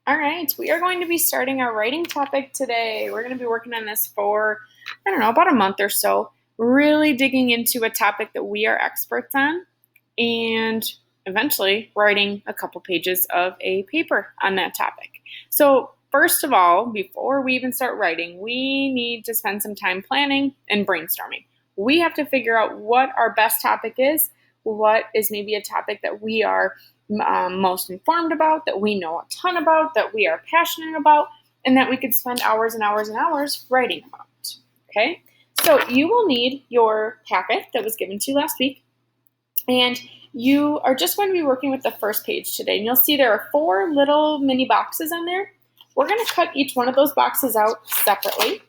All right, we are going to be starting our writing topic today. We're going to be working on this for, about a month or so, really digging into a topic that we are experts on and eventually writing a couple pages of a paper on that topic. So, first of all, before we even start writing, we need to spend some time planning and brainstorming. We have to figure out what our best topic is, what is maybe a topic that we are most informed about, that we know a ton about, that we are passionate about, and that we could spend hours and hours and hours writing about. Okay? So you will need your packet that was given to you last week, and you are just going to be working with the first page today. And you'll see there are 4 little mini boxes on there. We're going to cut each one of those boxes out separately.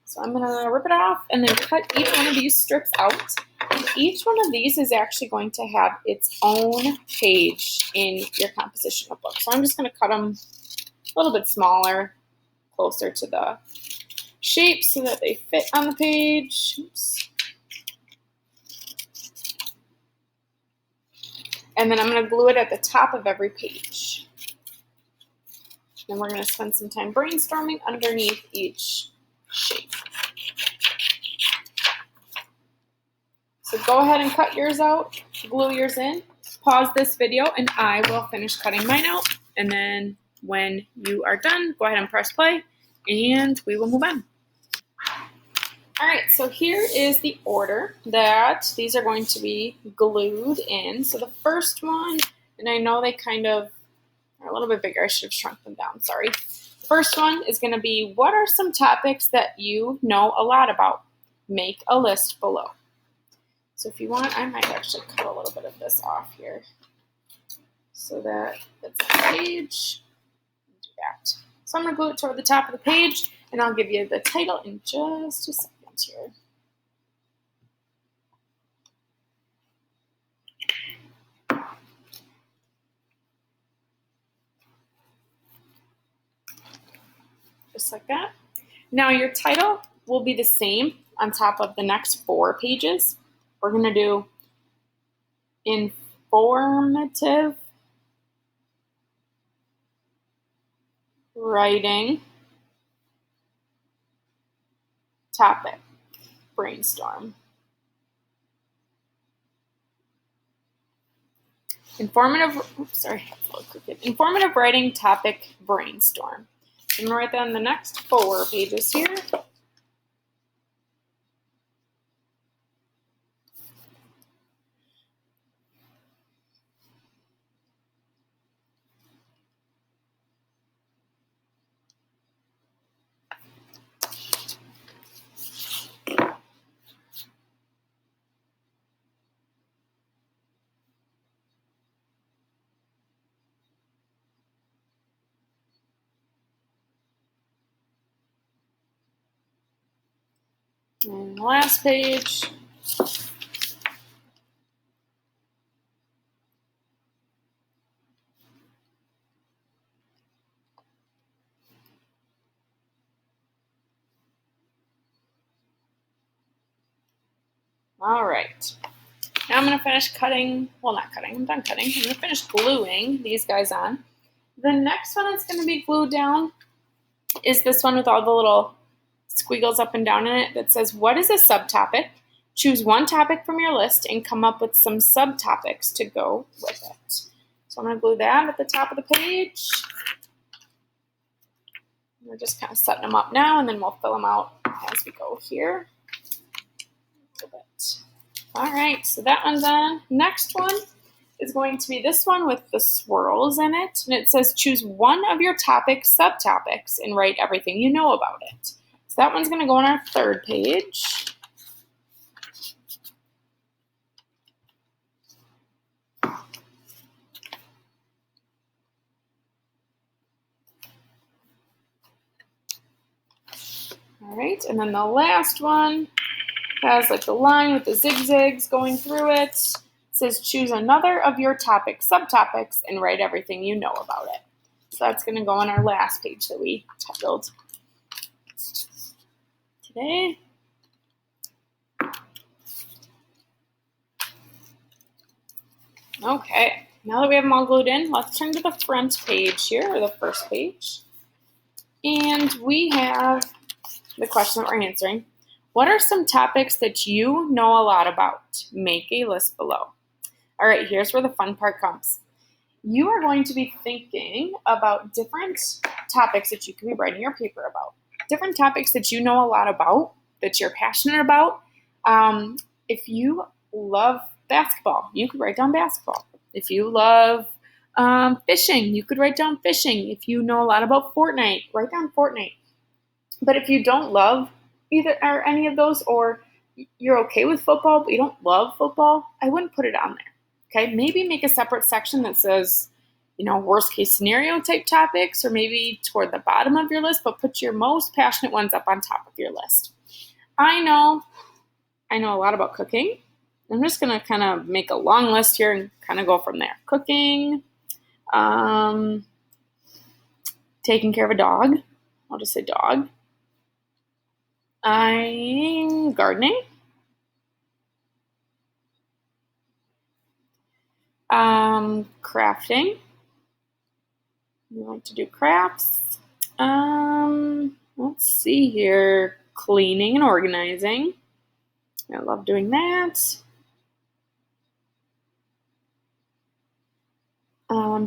So I'm going to rip it off and then cut each one of these strips out. And each one of these is actually going to have its own page in your composition book. So I'm just going to cut them a little bit smaller, closer to the shape so that they fit on the page. Oops. And then I'm going to glue it at the top of every page. Then we're going to spend some time brainstorming underneath each shape. So go ahead and cut yours out, glue yours in, pause this video, and I will finish cutting mine out. And then when you are done, go ahead and press play, and we will move on. All right, so here is the order that these are going to be glued in. So the first one, and I know they kind of are a little bit bigger. I should have shrunk them down, sorry. The first one is going to be, what are some topics that you know a lot about? Make a list below. So if you want, I might actually cut a little bit of this off here so that it's on the page. Do that. So I'm going to glue it toward the top of the page, and I'll give you the title in just a second here. Just like that. Now your title will be the same on top of the next 4 pages. We're going to do informative writing topic brainstorm. Informative writing topic brainstorm. I'm going to write that on the next 4 pages here. And the last page. All right. Now I'm going to finish cutting, well, not cutting, I'm done cutting. I'm going to finish gluing these guys on. The next one that's going to be glued down is this one with all the little squiggles up and down in it that says, what is a subtopic? Choose one topic from your list and come up with some subtopics to go with it. So I'm going to glue that at the top of the page. We're just kind of setting them up now, and then we'll fill them out as we go here. A little bit. All right, so that one's on. Next one is going to be this one with the swirls in it, and it says choose one of your subtopics, and write everything you know about it. So that one's going to go on our 3rd page. All right, and then the last one has like the line with the zigzags going through it. It says choose another of your subtopics, and write everything you know about it. So that's going to go on our last page that we titled today. Okay, Now that we have them all glued in, let's turn to the front page here, or the first page. And we have the question that we're answering. What are some topics that you know a lot about? Make a list below. All right, here's where the fun part comes. You are going to be thinking about different topics that you could be writing your paper about. Different topics that you know a lot about, that you're passionate about. If you love basketball, you could write down basketball. If you love fishing, you could write down fishing. If you know a lot about Fortnite, write down Fortnite. But if you don't love either or any of those, or you're okay with football, but you don't love football, I wouldn't put it on there. Okay, maybe make a separate section that says, worst case scenario type topics, or maybe toward the bottom of your list, but put your most passionate ones up on top of your list. I know a lot about cooking. I'm just going to kind of make a long list here and kind of go from there. Cooking, taking care of a dog. I'll just say dog. I'm gardening. Crafting. I like to do crafts. Let's see here. Cleaning and organizing. I love doing that.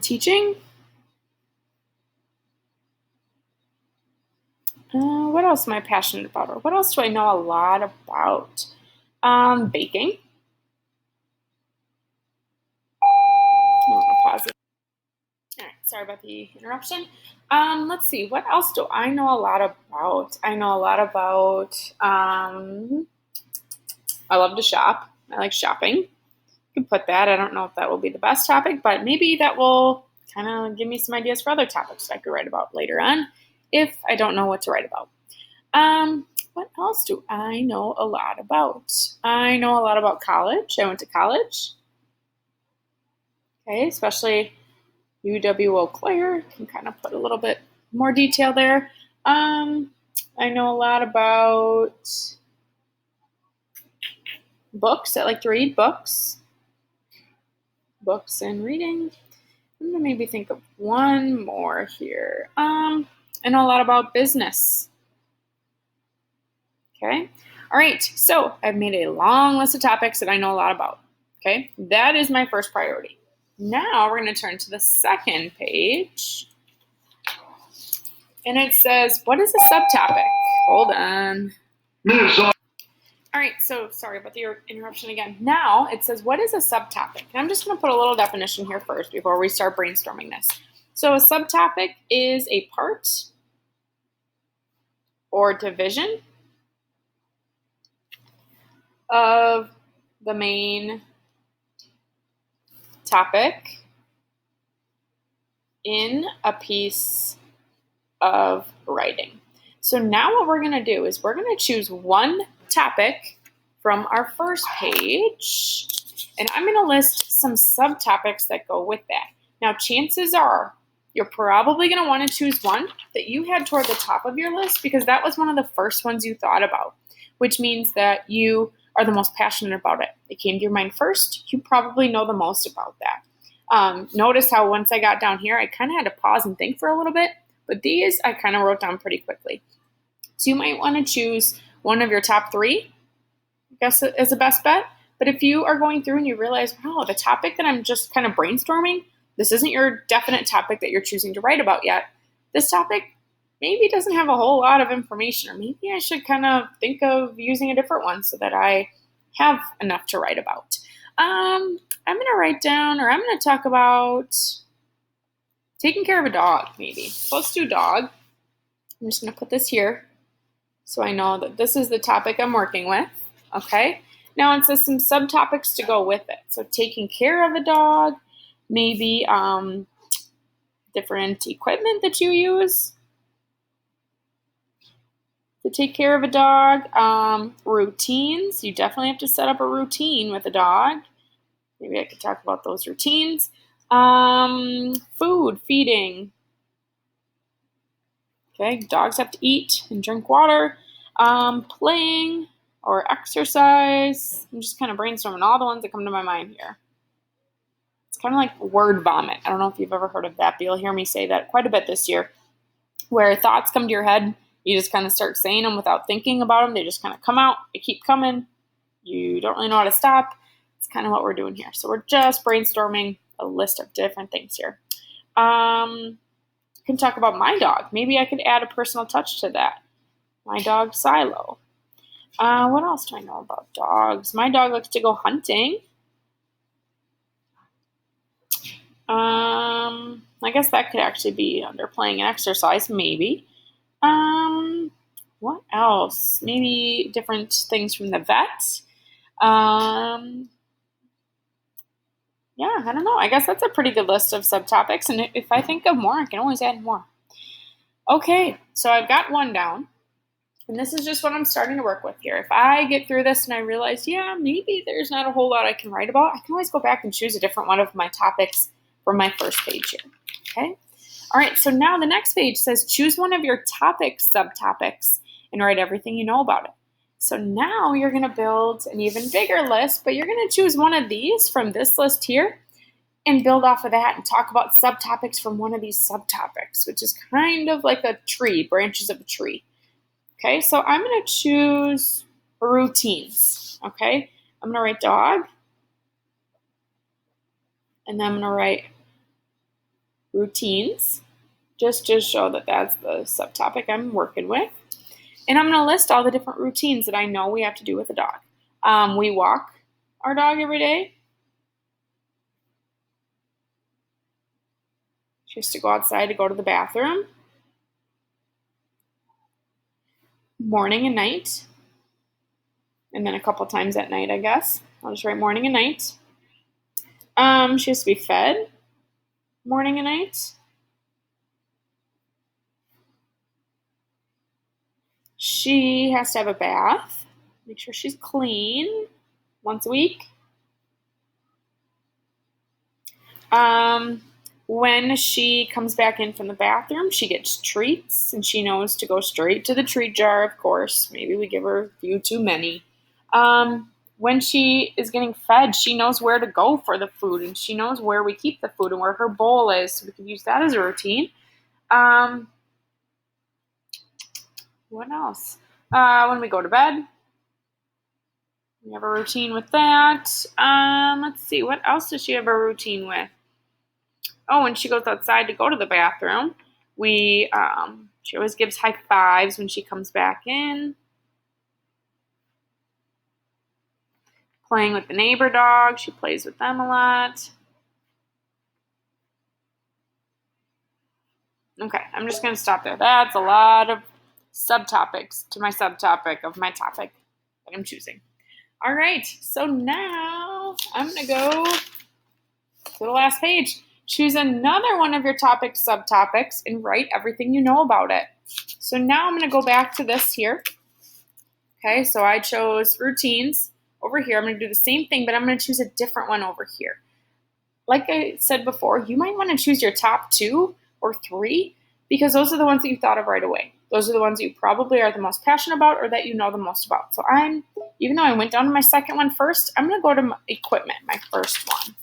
Teaching. What else am I passionate about? Or what else do I know a lot about? Baking. I'm going to pause it. All right, sorry about the interruption. Let's see, what else do I know a lot about? I know a lot about, I love to shop. I like shopping. You can put that. I don't know if that will be the best topic, but maybe that will kind of give me some ideas for other topics I could write about later on if I don't know what to write about. What else do I know a lot about? I know a lot about college. I went to college. Okay, especially UW Eau Claire. Can kind of put a little bit more detail there. I know a lot about books. I like to read books. Books and reading. I'm going to maybe think of one more here. I know a lot about business. Okay. All right. So I've made a long list of topics that I know a lot about. Okay. That is my first priority. Now we're going to turn to the second page. And it says, what is a subtopic? Hold on. All right, so sorry about the interruption again. Now it says, what is a subtopic? And I'm just going to put a little definition here first before we start brainstorming this. So a subtopic is a part or division of the main topic in a piece of writing. So now what we're going to do is we're going to choose one topic from our first page, and I'm going to list some subtopics that go with that. Now, chances are you're probably going to want to choose one that you had toward the top of your list because that was one of the first ones you thought about, which means that you are the most passionate about it. It came to your mind first. You probably know the most about that. Notice how once I got down here, I kind of had to pause and think for a little bit, but these I kind of wrote down pretty quickly. So you might want to choose one of your top three, I guess, as a best bet. But if you are going through and you realize, wow, the topic that I'm just kind of brainstorming, this isn't your definite topic that you're choosing to write about yet. This topic maybe doesn't have a whole lot of information, or maybe I should kind of think of using a different one so that I have enough to write about. I'm going to write down, or I'm going to talk about taking care of a dog, maybe. So let's do dog. I'm just going to put this here so I know that this is the topic I'm working with. Okay. Now it says some subtopics to go with it. So taking care of a dog, maybe different equipment that you use to take care of a dog. Routines. You definitely have to set up a routine with a dog. Maybe I could talk about those routines. Food, feeding. Okay, dogs have to eat and drink water. Playing or exercise. I'm just kind of brainstorming all the ones that come to my mind here. kind of like word vomit. I don't know if you've ever heard of that, but you'll hear me say that quite a bit this year, where thoughts come to your head. You just kind of start saying them without thinking about them. They just kind of come out. They keep coming. You don't really know how to stop. It's kind of what we're doing here. So we're just brainstorming a list of different things here. I can talk about my dog. Maybe I could add a personal touch to that. My dog, Silo. What else do I know about dogs? My dog likes to go hunting. I guess that could actually be under playing and exercise, maybe. What else? Maybe different things from the vet. Yeah, I don't know. I guess that's a pretty good list of subtopics. And if I think of more, I can always add more. Okay, so I've got one down. And this is just what I'm starting to work with here. If I get through this and I realize, yeah, maybe there's not a whole lot I can write about, I can always go back and choose a different one of my topics from my first page here. Okay? All right, so now the next page says choose one of your topics, subtopics, and write everything you know about it. So now you're going to build an even bigger list, but you're going to choose one of these from this list here and build off of that and talk about subtopics from one of these subtopics, which is kind of like a tree, branches of a tree. Okay, so I'm going to choose routines. Okay, I'm going to write dog, and then I'm going to write routines, just to show that that's the subtopic I'm working with. And I'm going to list all the different routines that I know we have to do with a dog. We walk our dog every day. She has to go outside to go to the bathroom. Morning and night. And then a couple times at night, I guess. I'll just write morning and night. She has to be fed morning and night. She has to have a bath. Make sure she's clean once a week. When she comes back in from the bathroom, she gets treats, and she knows to go straight to the treat jar, of course. Maybe we give her a few too many. When she is getting fed, she knows where to go for the food, and she knows where we keep the food and where her bowl is, so we can use that as a routine. What else? When we go to bed, we have a routine with that. Let's see, what else does she have a routine with? Oh, when she goes outside to go to the bathroom, she always gives high fives when she comes back in. Playing with the neighbor dog, she plays with them a lot. Okay, I'm just going to stop there. That's a lot of subtopics to my subtopic of my topic that I'm choosing. All right, so now I'm going to go to the last page. Choose another one of your topic subtopics and write everything you know about it. So now I'm going to go back to this here. Okay, so I chose routines over here. I'm going to do the same thing, but I'm going to choose a different one over here. Like I said before, you might want to choose your top 2 or 3 because those are the ones that you thought of right away. Those are the ones that you probably are the most passionate about or that you know the most about. So even though I went down to my second one first, I'm going to go to equipment, my first one.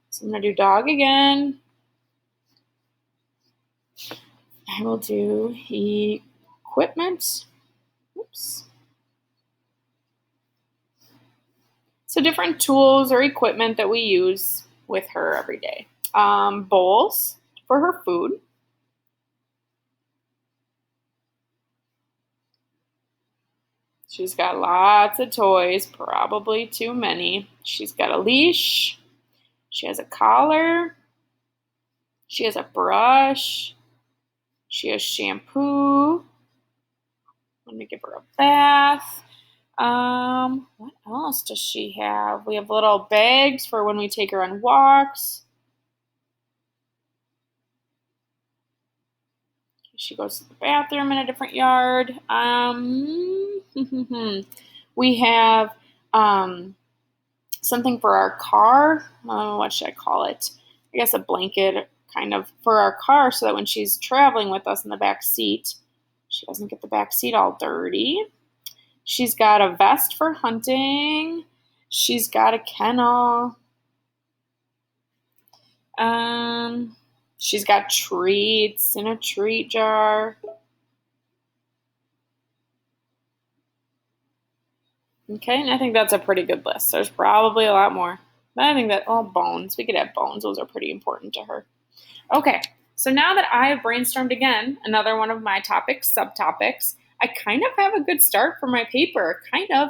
So I'm going to do dog again. I will do equipment. Oops. So different tools or equipment that we use with her every day. Bowls for her food. She's got lots of toys, probably too many. She's got a leash. She has a collar. She has a brush. She has shampoo. Let me give her a bath. What else does she have? We have little bags for when we take her on walks. She goes to the bathroom in a different yard. We have something for our car. What should I call it? I guess a blanket kind of for our car so that when she's traveling with us in the back seat, she doesn't get the back seat all dirty. She's got a vest for hunting. She's got a kennel. She's got treats in a treat jar. Okay, and I think that's a pretty good list. There's probably a lot more. But I think that, bones. We could have bones. Those are pretty important to her. Okay, so now that I have brainstormed again, another one of my topics, subtopics, I kind of have a good start for my paper, kind of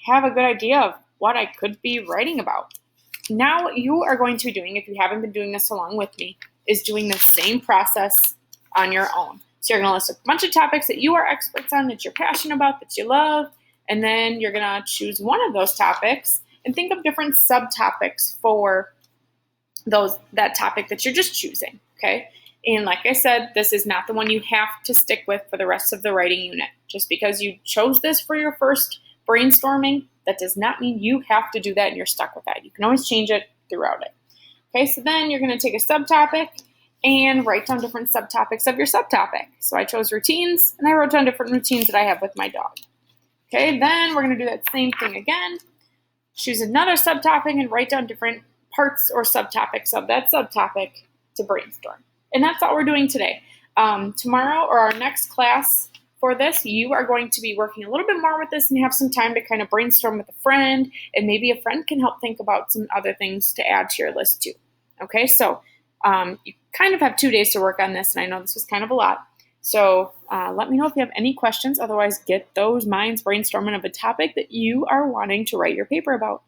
have a good idea of what I could be writing about. Now, what you are going to be doing, if you haven't been doing this along with me, is doing the same process on your own. So you're going to list a bunch of topics that you are experts on, that you're passionate about, that you love, and then you're going to choose one of those topics and think of different subtopics for that topic that you're just choosing, okay? And like I said, this is not the one you have to stick with for the rest of the writing unit. Just because you chose this for your first brainstorming, that does not mean you have to do that and you're stuck with that. You can always change it throughout it. Okay, so then you're going to take a subtopic and write down different subtopics of your subtopic. So I chose routines, and I wrote down different routines that I have with my dog. Okay, then we're going to do that same thing again. Choose another subtopic and write down different parts or subtopics of that subtopic to brainstorm. And that's all we're doing today. Tomorrow or our next class for this, you are going to be working a little bit more with this and have some time to kind of brainstorm with a friend, and maybe a friend can help think about some other things to add to your list too. Okay, so you kind of have 2 days to work on this, and I know this was kind of a lot. So let me know if you have any questions. Otherwise, get those minds brainstorming of a topic that you are wanting to write your paper about.